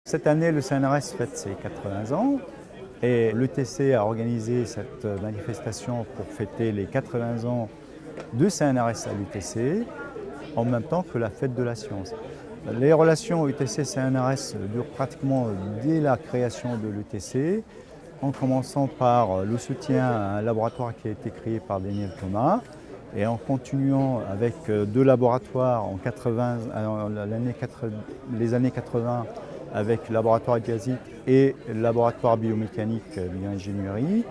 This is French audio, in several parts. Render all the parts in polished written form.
Cette année, le CNRS fête ses 80 ans et l'ETC a organisé cette manifestation pour fêter les 80 ans de CNRS à l'UTC en même temps que la fête de la science. Les relations UTC-CNRS durent pratiquement dès la création de l'UTC, en commençant par le soutien à un laboratoire qui a été créé par Daniel Thomas et en continuant avec deux laboratoires en les années 80 avec le laboratoire Gazic et le laboratoire biomécanique bioingénierie,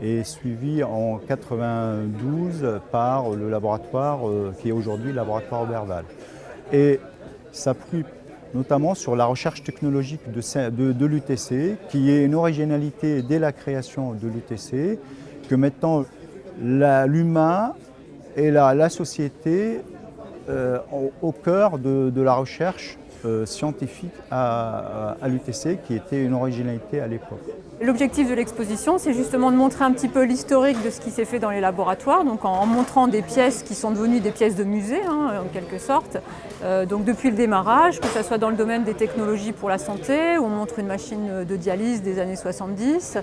et suivi en 92 par le laboratoire qui est aujourd'hui le laboratoire Oberval. Et ça appuie notamment sur la recherche technologique de l'UTC, qui est une originalité dès la création de l'UTC, que maintenant l'humain et la société au cœur de la recherche scientifique à l'UTC, qui était une originalité à l'époque. L'objectif de l'exposition, c'est justement de montrer un petit peu l'historique de ce qui s'est fait dans les laboratoires, donc en montrant des pièces qui sont devenues des pièces de musée, en quelque sorte. Donc depuis le démarrage, que ce soit dans le domaine des technologies pour la santé, où on montre une machine de dialyse des années 70,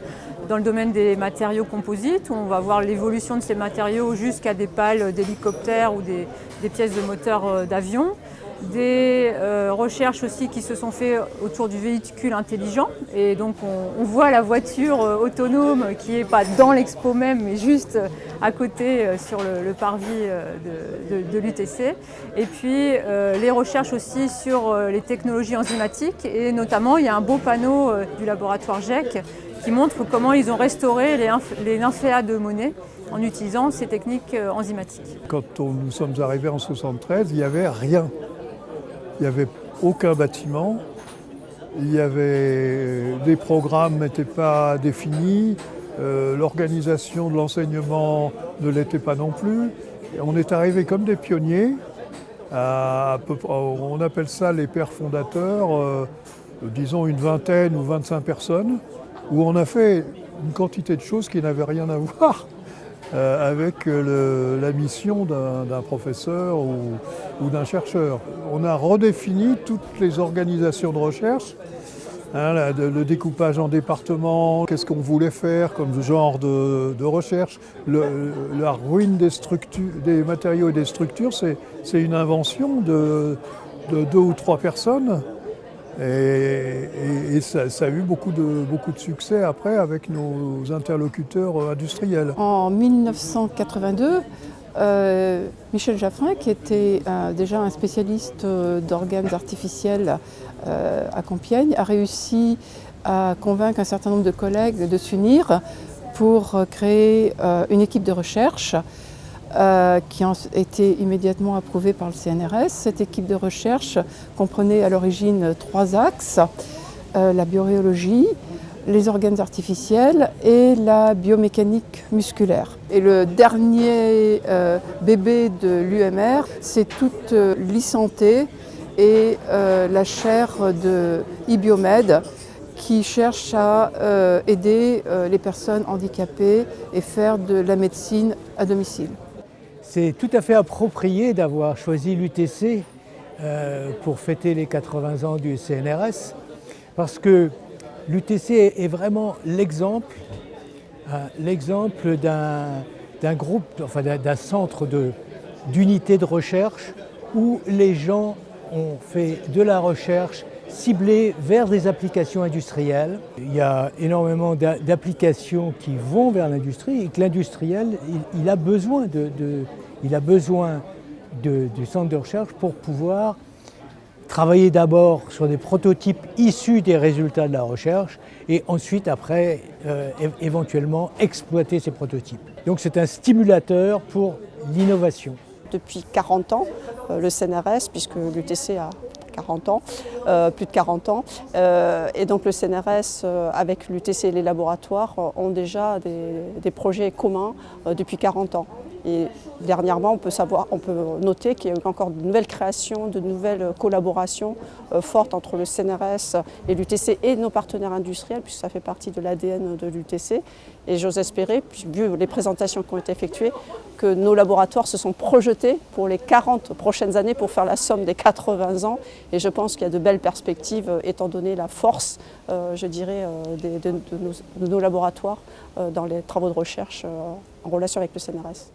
dans le domaine des matériaux composites, où on va voir l'évolution de ces matériaux jusqu'à des pales d'hélicoptères ou des pièces de moteur d'avion. Des recherches aussi qui se sont faites autour du véhicule intelligent, et donc on voit la voiture autonome qui n'est pas dans l'expo même mais juste à côté sur le parvis de l'UTC, et puis les recherches aussi sur les technologies enzymatiques, et notamment il y a un beau panneau du laboratoire GEC qui montre comment ils ont restauré les nymphéas de Monet en utilisant ces techniques enzymatiques. Quand nous sommes arrivés en 1973, il n'y avait rien. Il n'y avait aucun bâtiment, les programmes n'étaient pas définis, l'organisation de l'enseignement ne l'était pas non plus. On est arrivés comme des pionniers, on appelle ça les pères fondateurs, disons une vingtaine ou 25 personnes, où on a fait une quantité de choses qui n'avaient rien à voir avec la mission d'un professeur ou d'un chercheur. On a redéfini toutes les organisations de recherche, le découpage en départements, qu'est-ce qu'on voulait faire comme genre de recherche, la ruine des matériaux et des structures, c'est une invention de 2 ou 3 personnes. Et ça a eu beaucoup de succès après avec nos interlocuteurs industriels. En 1982, Michel Jaffrin, qui était déjà un spécialiste d'organes artificiels à Compiègne, a réussi à convaincre un certain nombre de collègues de s'unir pour créer une équipe de recherche qui a été immédiatement approuvée par le CNRS. Cette équipe de recherche comprenait à l'origine 3 axes, la biorhéologie, les organes artificiels et la biomécanique musculaire. Et le dernier bébé de l'UMR, c'est toute l'e-santé et la chaire de eBiomed qui cherche à aider les personnes handicapées et faire de la médecine à domicile. C'est tout à fait approprié d'avoir choisi l'UTC pour fêter les 80 ans du CNRS, parce que l'UTC est vraiment l'exemple d'un groupe, enfin d'un centre d'unité de recherche où les gens ont fait de la recherche ciblée vers des applications industrielles. Il y a énormément d'applications qui vont vers l'industrie, et que l'industriel, il a besoin du centre de recherche pour pouvoir travailler d'abord sur des prototypes issus des résultats de la recherche et ensuite, après, éventuellement exploiter ces prototypes. Donc c'est un stimulateur pour l'innovation. Depuis 40 ans, le CNRS, puisque l'UTC a 40 ans, plus de 40 ans. Et donc le CNRS, avec l'UTC et les laboratoires, ont déjà des projets communs depuis 40 ans. Et dernièrement, on peut noter qu'il y a eu encore de nouvelles créations, de nouvelles collaborations fortes entre le CNRS et l'UTC et nos partenaires industriels, puisque ça fait partie de l'ADN de l'UTC. Et j'ose espérer, vu les présentations qui ont été effectuées, que nos laboratoires se sont projetés pour les 40 prochaines années pour faire la somme des 80 ans. Et je pense qu'il y a de belles perspectives, étant donné la force, je dirais, de nos laboratoires dans les travaux de recherche en relation avec le CNRS.